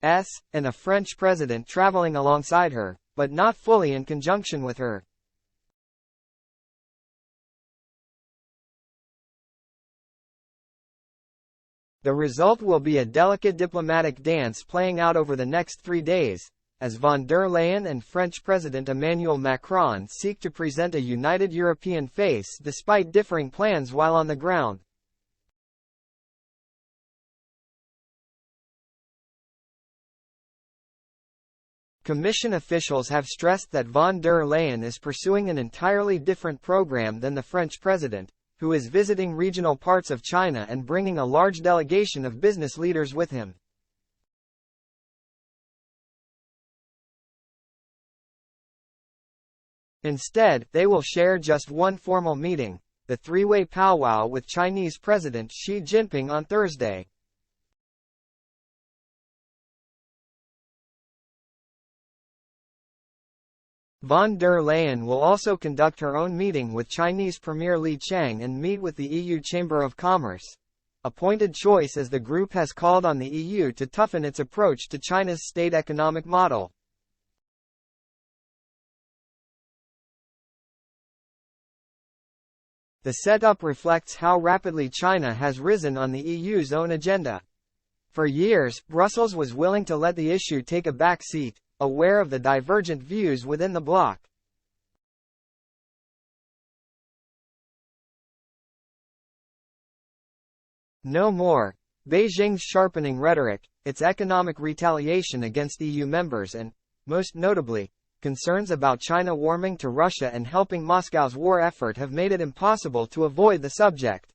and a French president traveling alongside her, but not fully in conjunction with her. The result will be a delicate diplomatic dance playing out over the next 3 days, as von der Leyen and French President Emmanuel Macron seek to present a united European face despite differing plans while on the ground. Commission officials have stressed that von der Leyen is pursuing an entirely different program than the French president, who is visiting regional parts of China and bringing a large delegation of business leaders with him. Instead, they will share just one formal meeting, the three-way powwow with Chinese President Xi Jinping on Thursday. Von der Leyen will also conduct her own meeting with Chinese Premier Li Qiang and meet with the EU Chamber of Commerce, a pointed choice as the group has called on the EU to toughen its approach to China's state economic model. The setup reflects how rapidly China has risen on the EU's own agenda. For years, Brussels was willing to let the issue take a back seat, aware of the divergent views within the bloc. No more. Beijing's sharpening rhetoric, its economic retaliation against EU members and, most notably, concerns about China warming to Russia and helping Moscow's war effort have made it impossible to avoid the subject.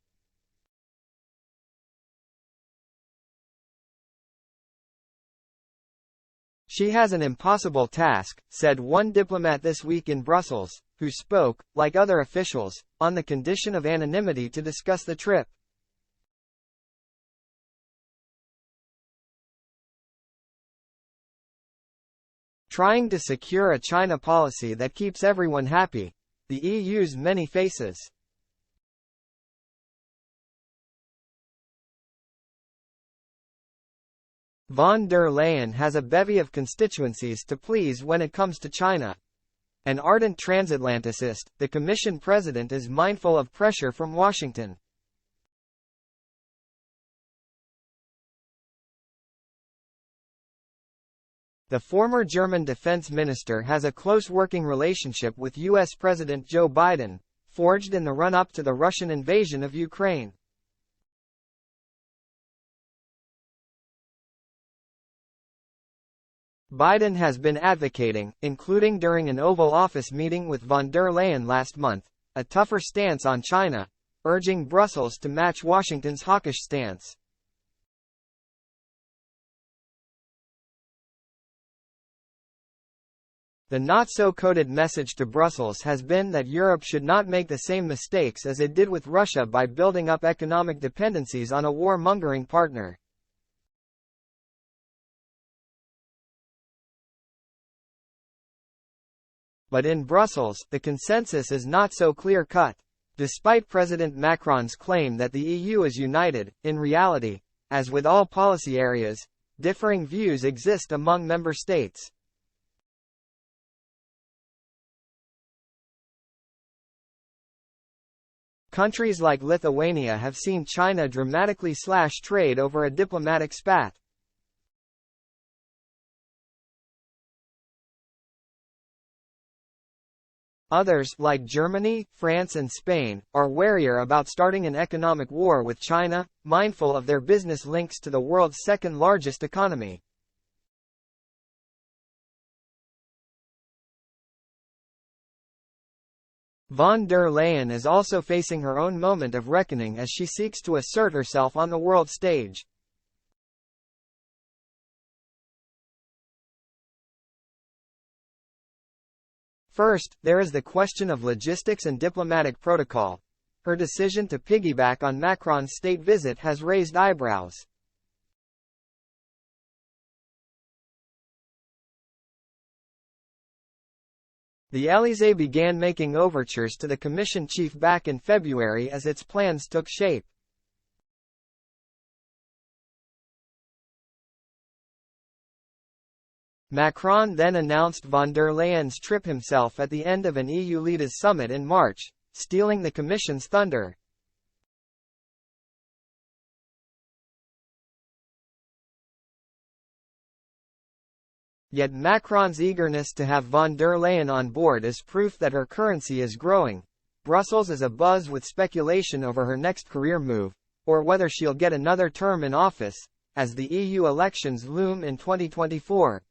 She has an impossible task, said one diplomat this week in Brussels, who spoke, like other officials, on the condition of anonymity to discuss the trip. Trying to secure a China policy that keeps everyone happy. The EU's many faces. Von der Leyen has a bevy of constituencies to please when it comes to China. An ardent transatlanticist, the Commission president is mindful of pressure from Washington. The former German defense minister has a close working relationship with U.S. President Joe Biden, forged in the run-up to the Russian invasion of Ukraine. Biden has been advocating, including during an Oval Office meeting with von der Leyen last month, a tougher stance on China, urging Brussels to match Washington's hawkish stance. The not-so-coded message to Brussels has been that Europe should not make the same mistakes as it did with Russia by building up economic dependencies on a war-mongering partner. But in Brussels, the consensus is not so clear-cut. Despite President Macron's claim that the EU is united, in reality, as with all policy areas, differing views exist among member states. Countries like Lithuania have seen China dramatically slash trade over a diplomatic spat. Others, like Germany, France and Spain, are warier about starting an economic war with China, mindful of their business links to the world's second-largest economy. Von der Leyen is also facing her own moment of reckoning as she seeks to assert herself on the world stage. First, there is the question of logistics and diplomatic protocol. Her decision to piggyback on Macron's state visit has raised eyebrows. The Élysée began making overtures to the Commission chief back in February as its plans took shape. Macron then announced von der Leyen's trip himself at the end of an EU leaders summit in March, stealing the Commission's thunder. Yet Macron's eagerness to have von der Leyen on board is proof that her currency is growing. Brussels is abuzz with speculation over her next career move, or whether she'll get another term in office, as the EU elections loom in 2024.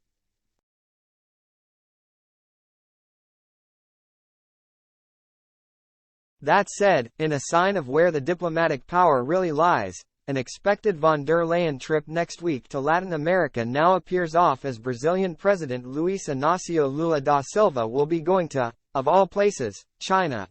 That said, in a sign of where the diplomatic power really lies, an expected von der Leyen trip next week to Latin America now appears off, as Brazilian President Luiz Inácio Lula da Silva will be going to, of all places, China.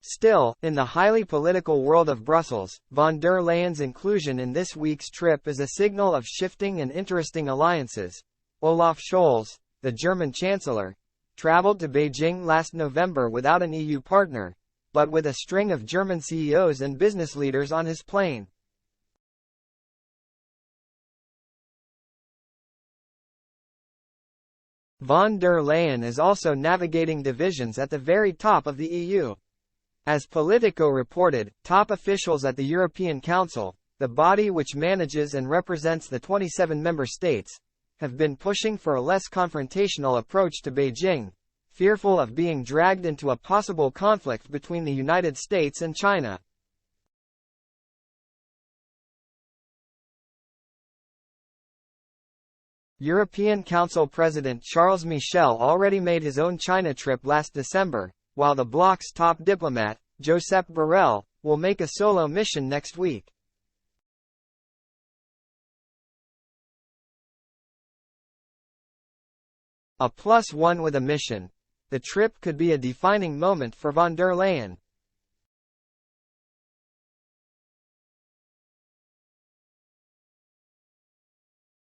Still, in the highly political world of Brussels, von der Leyen's inclusion in this week's trip is a signal of shifting and interesting alliances. Olaf Scholz, the German Chancellor, traveled to Beijing last November without an EU partner, but with a string of German CEOs and business leaders on his plane. Von der Leyen is also navigating divisions at the very top of the EU. As Politico reported, top officials at the European Council, the body which manages and represents the 27 member states, have been pushing for a less confrontational approach to Beijing, fearful of being dragged into a possible conflict between the United States and China. European Council President Charles Michel already made his own China trip last December, while the bloc's top diplomat, Josep Borrell, will make a solo mission next week. A +1 with a mission. The trip could be a defining moment for von der Leyen.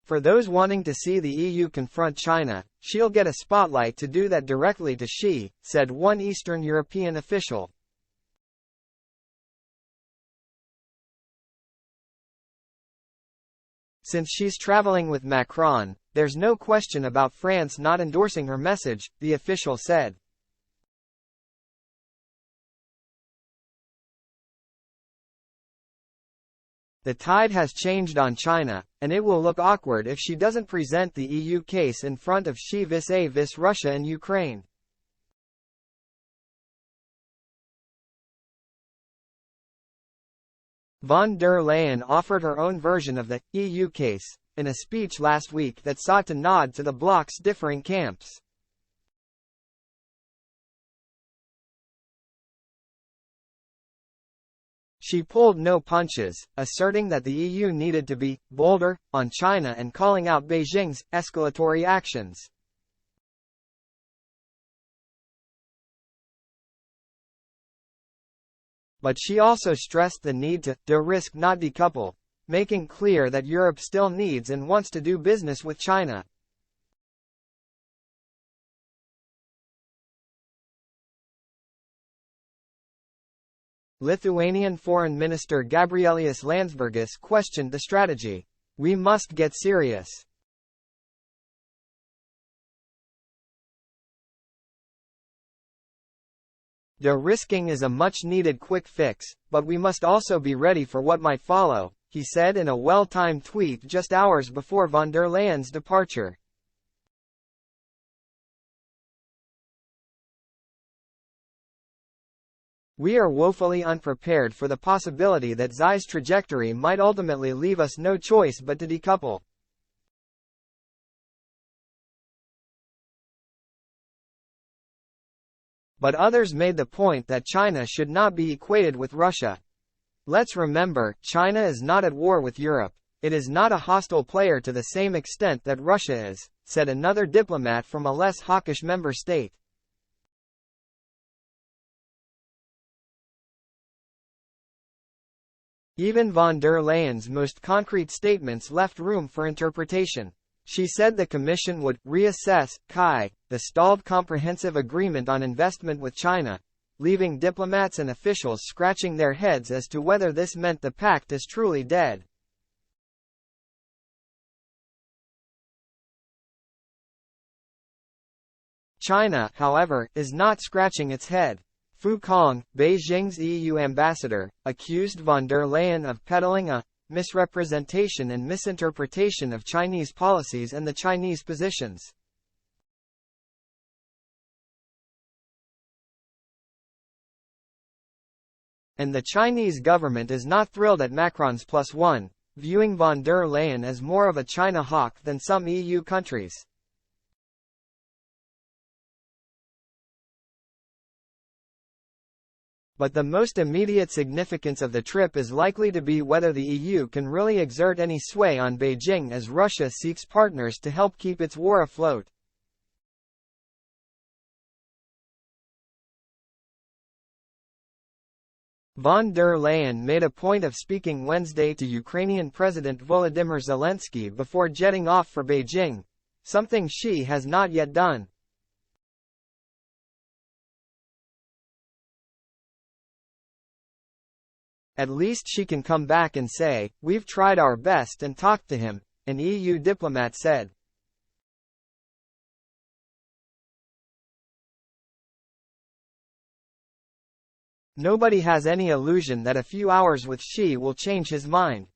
For those wanting to see the EU confront China, she'll get a spotlight to do that directly to Xi, said one Eastern European official. Since she's traveling with Macron, there's no question about France not endorsing her message, the official said. The tide has changed on China, and it will look awkward if she doesn't present the EU case in front of Xi vis-a-vis Russia and Ukraine. Von der Leyen offered her own version of the EU case in a speech last week that sought to nod to the bloc's differing camps. She pulled no punches, asserting that the EU needed to be bolder on China and calling out Beijing's escalatory actions. But she also stressed the need to de-risk not decouple, making clear that Europe still needs and wants to do business with China. Lithuanian Foreign Minister Gabrielius Landsbergis questioned the strategy. "We must get serious. De-risking is a much-needed quick fix, but we must also be ready for what might follow," he said in a well-timed tweet just hours before von der Leyen's departure. "We are woefully unprepared for the possibility that Xi's trajectory might ultimately leave us no choice but to decouple. But others made the point that China should not be equated with Russia. Let's remember, China is not at war with Europe. It is not a hostile player to the same extent that Russia is," said another diplomat from a less hawkish member state. Even von der Leyen's most concrete statements left room for interpretation. She said the Commission would reassess the stalled comprehensive agreement on investment with China, leaving diplomats and officials scratching their heads as to whether this meant the pact is truly dead. China, however, is not scratching its head. Fu Kong, Beijing's EU ambassador, accused von der Leyen of peddling a misrepresentation and misinterpretation of Chinese policies and the Chinese positions. And the Chinese government is not thrilled at Macron's +1, viewing von der Leyen as more of a China hawk than some EU countries. But the most immediate significance of the trip is likely to be whether the EU can really exert any sway on Beijing as Russia seeks partners to help keep its war afloat. Von der Leyen made a point of speaking Wednesday to Ukrainian President Volodymyr Zelensky before jetting off for Beijing, something she has not yet done. At least she can come back and say, "We've tried our best and talked to him," an EU diplomat said. Nobody has any illusion that a few hours with Xi will change his mind.